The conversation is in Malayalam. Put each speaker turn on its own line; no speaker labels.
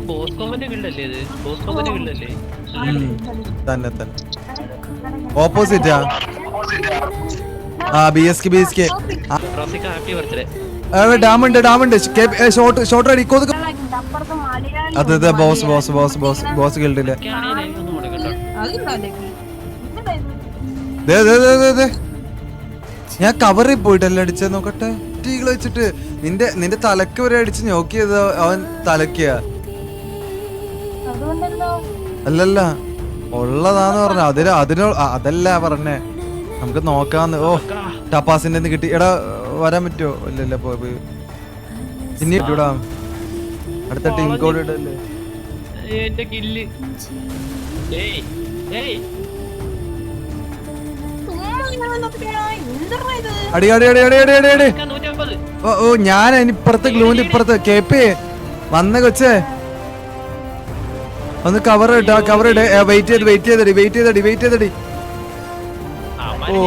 ബോസ്കോമന്റെ ഗിൽഡല്ലേ ഇത്? ബോസ്കോമന്റെ ഗിൽഡല്ലേ?
തന്നെ തന്നെ ഓപ്പോസിറ്റാ. ആ BSK
റോസിക്ക ഹാപ്പി ബർത്ത്ഡേ.
ഡാമുണ്ട് ഷോർട്ട് അടി കൊതുക്. അതെ ബോസ് ഗിൽഡിലെ ഞാൻ കവറിൽ പോയിട്ടല്ലേ അടിച്ച നോക്കട്ടെ. ടീകൾ വെച്ചിട്ട് നിന്റെ തലക്ക് വരെ അടിച്ച് നോക്കിയത് അവൻ തലക്കിയ അല്ലല്ല ഉള്ളതാന്ന് പറഞ്ഞ അതല്ല പറഞ്ഞേ. നമുക്ക് നോക്കാന്ന്. ഓ ടപ്പാസിന്റെ കിട്ടി. എടാ വരാൻ പറ്റുമോ? ഇല്ലല്ല പോയി ഇനി ഇട്ടൂടാ. അടുത്ത ടീം കോഡ് ഇടല്ലേ.
എന്റെ കില്ല്.
അടി ഓ ഞാൻ ഇപ്പുറത്ത് ഗ്ലൂവിന്റെ ഇപ്പുറത്ത് കേപ്പേ വന്ന കൊച്ചേ ഒന്ന് കവർ ഇട. വെയിറ്റ് ചെയ്തടി. ഓ